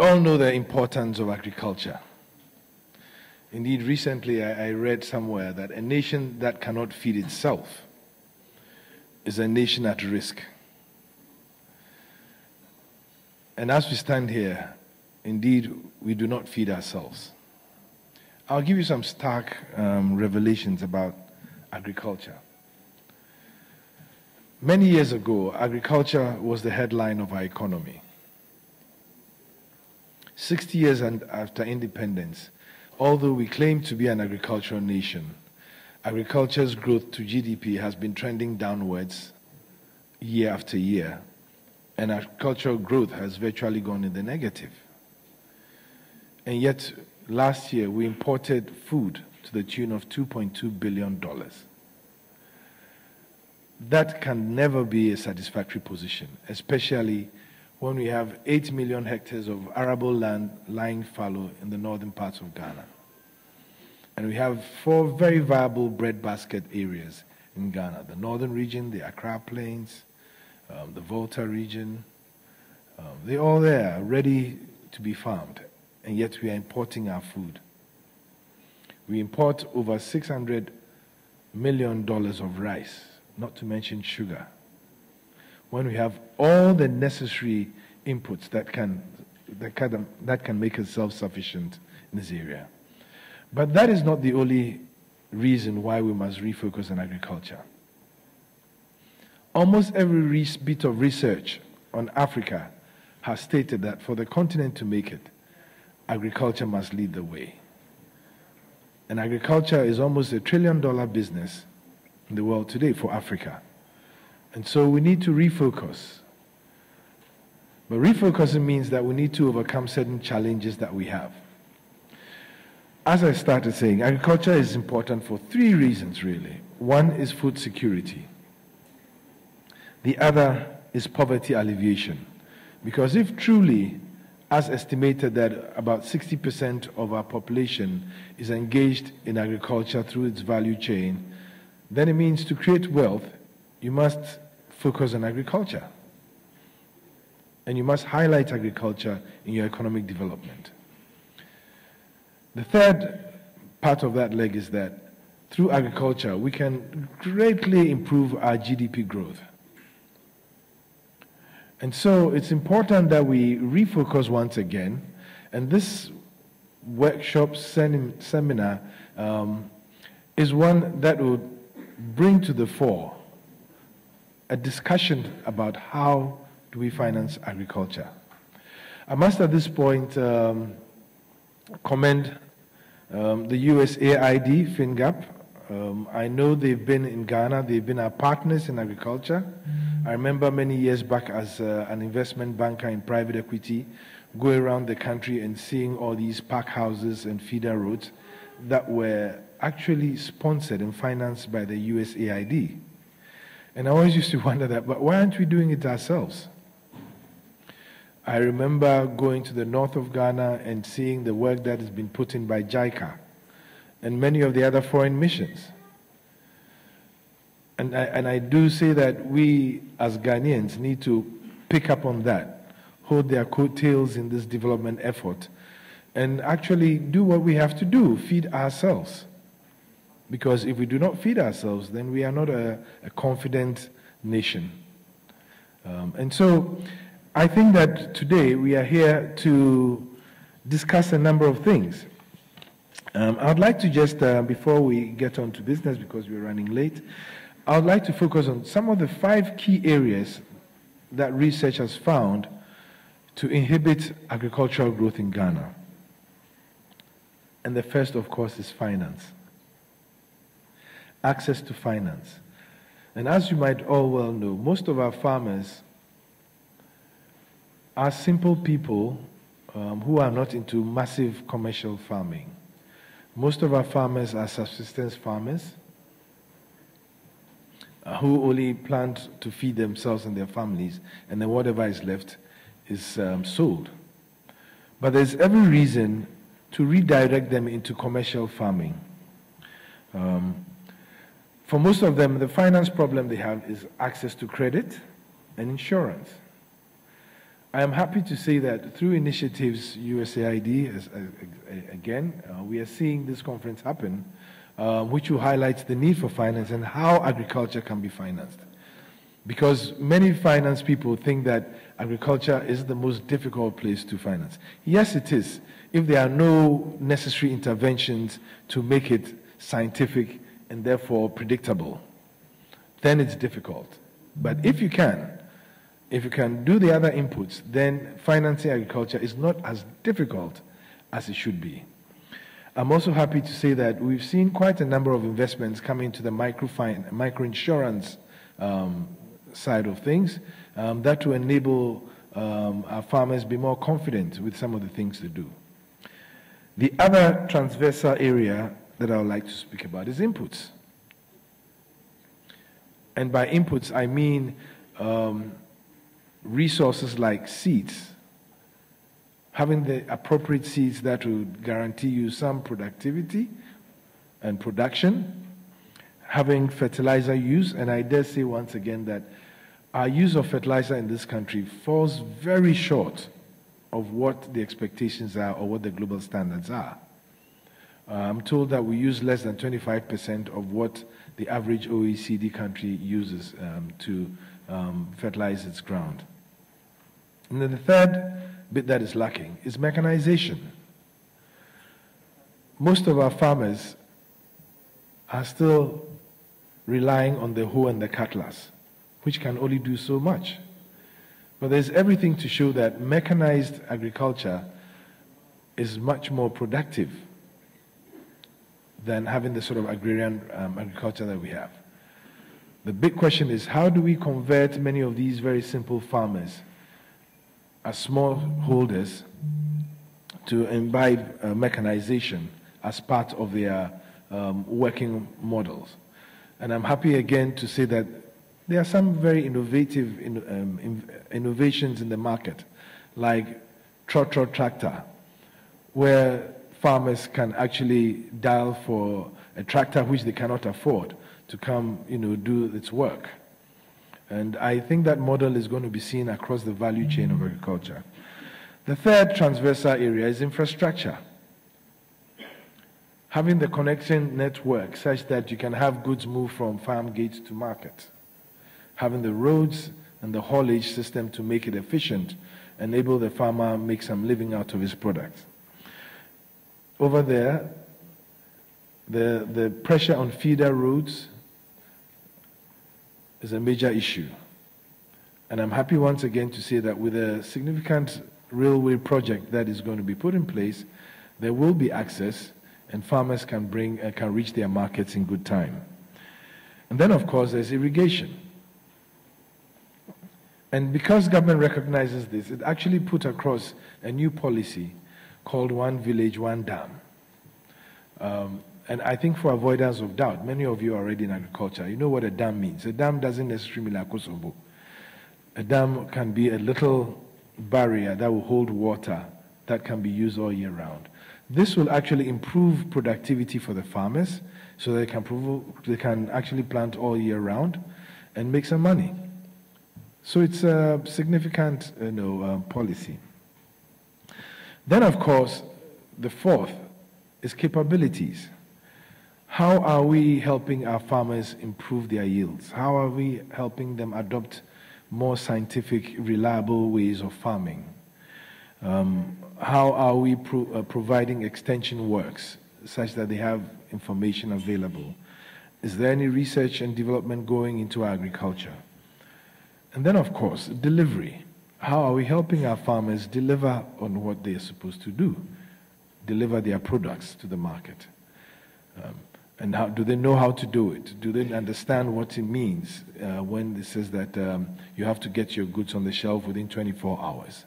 all know the importance of agriculture. Indeed, recently I read somewhere that a nation that cannot feed itself is a nation at risk. And as we stand here, indeed, we do not feed ourselves. I'll give you some stark revelations about agriculture. Many years ago, agriculture was the headline of our economy. 60 years after independence, although we claim to be an agricultural nation, agriculture's growth to GDP has been trending downwards year after year, and agricultural growth has virtually gone in the negative. And yet, last year, we imported food to the tune of $2.2 billion. That can never be a satisfactory position, especially when we have 8 million hectares of arable land lying fallow in the northern parts of Ghana. And we have 4 very viable breadbasket areas in Ghana: the northern region, the Accra Plains, the Volta region. They're all there, ready to be farmed, and yet we are importing our food. We import over $600 million of rice, not to mention sugar, when we have all the necessary inputs that can make us self-sufficient in this area. But that is not the only reason why we must refocus on agriculture. Almost every bit of research on Africa has stated that for the continent to make it, agriculture must lead the way. And agriculture is almost $1 trillion business in the world today for Africa. And so we need to refocus. But refocusing means that we need to overcome certain challenges that we have. As I started saying, agriculture is important for 3 reasons, really. One is food security. The other is poverty alleviation. Because if truly, as estimated, that about 60% of our population is engaged in agriculture through its value chain, then it means to create wealth, you must focus on agriculture. And you must highlight agriculture in your economic development. The third part of that leg is that through agriculture, we can greatly improve our GDP growth. And so it's important that we refocus once again. And this workshop seminar is one that will bring to the fore a discussion about how do we finance agriculture. I must at this point commend the USAID, FinGap. I know they've been in Ghana, they've been our partners in agriculture. I remember many years back as an investment banker in private equity, going around the country and seeing all these park houses and feeder roads that were actually sponsored and financed by the USAID. And I always used to wonder that, but why aren't we doing it ourselves? I remember going to the north of Ghana and seeing the work that has been put in by JICA and many of the other foreign missions. And I do say that we as Ghanaians need to pick up on that, hold their coattails in this development effort, and actually do what we have to do, feed ourselves. Because if we do not feed ourselves, then we are not a confident nation. And so I think that today we are here to discuss a number of things. I'd like to just, before we get on to business, because we're running late, I would like to focus on some of the 5 key areas that research has found to inhibit agricultural growth in Ghana. And the first, of course, is finance. Access to finance. And as you might all well know, most of our farmers are simple people who are not into massive commercial farming. Most of our farmers are subsistence farmers who only plant to feed themselves and their families, and then whatever is left is sold. But there's every reason to redirect them into commercial farming. For most of them, the finance problem they have is access to credit and insurance. I am happy to say that through initiatives USAID, we are seeing this conference happen, which will highlight the need for finance and how agriculture can be financed. Because many finance people think that agriculture is the most difficult place to finance. Yes, it is, if there are no necessary interventions to make it scientific and therefore predictable. Then it's difficult. But if you can do the other inputs, then financing agriculture is not as difficult as it should be. I'm also happy to say that we've seen quite a number of investments coming to the microinsurance side of things that will enable our farmers be more confident with some of the things they do. The other transversal area that I would like to speak about is inputs. And by inputs, I mean resources like seeds, having the appropriate seeds that will guarantee you some productivity and production, having fertilizer use, and I dare say once again that our use of fertilizer in this country falls very short of what the expectations are or what the global standards are. I'm told that we use less than 25% of what the average OECD country uses to fertilize its ground. And then the third bit that is lacking is mechanization. Most of our farmers are still relying on the hoe and the cutlass, which can only do so much. But there's everything to show that mechanized agriculture is much more productive than having the sort of agrarian agriculture that we have. The big question is, how do we convert many of these very simple farmers as smallholders to imbibe mechanization as part of their working models? And I'm happy again to say that there are some very innovative innovations in the market, like trotro tractor, where farmers can actually dial for a tractor which they cannot afford to come, do its work. And I think that model is going to be seen across the value chain of agriculture. The third transversal area is infrastructure. Having the connection network such that you can have goods move from farm gate to market. Having the roads and the haulage system to make it efficient, enable the farmer make some living out of his products. Over there, the pressure on feeder roads is a major issue. And I'm happy once again to say that with a significant railway project that is going to be put in place, there will be access and farmers can reach their markets in good time. And then, of course, there's irrigation. And because government recognizes this, it actually put across a new policy called One Village, One Dam. And I think for avoidance of doubt, many of you are already in agriculture. You know what a dam means. A dam doesn't necessarily mean Kosovo. A dam can be a little barrier that will hold water that can be used all year round. This will actually improve productivity for the farmers so they can actually plant all year round and make some money. So it's a significant policy. Then, of course, the fourth is capabilities. How are we helping our farmers improve their yields? How are we helping them adopt more scientific, reliable ways of farming? How are we providing extension works such that they have information available? Is there any research and development going into agriculture? And then, of course, delivery. How are we helping our farmers deliver on what they are supposed to do? Deliver their products to the market. And how, do they know how to do it? Do they understand what it means when it says that you have to get your goods on the shelf within 24 hours?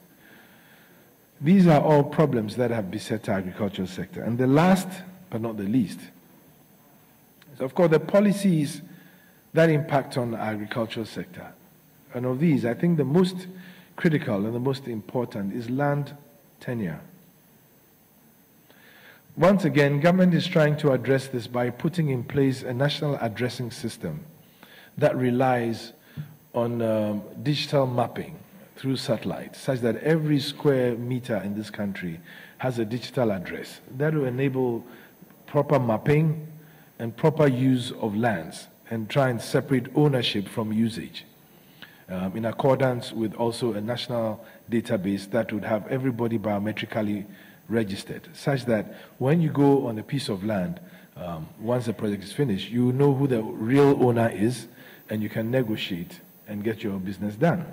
These are all problems that have beset the agricultural sector. And the last, but not the least, is, of course, the policies that impact on the agricultural sector. And of these, I think the most critical and the most important is land tenure. Once again, government is trying to address this by putting in place a national addressing system that relies on digital mapping through satellite, such that every square meter in this country has a digital address. That will enable proper mapping and proper use of lands and try and separate ownership from usage, in accordance with also a national database that would have everybody biometrically registered, such that when you go on a piece of land, once the project is finished, you know who the real owner is, and you can negotiate and get your business done.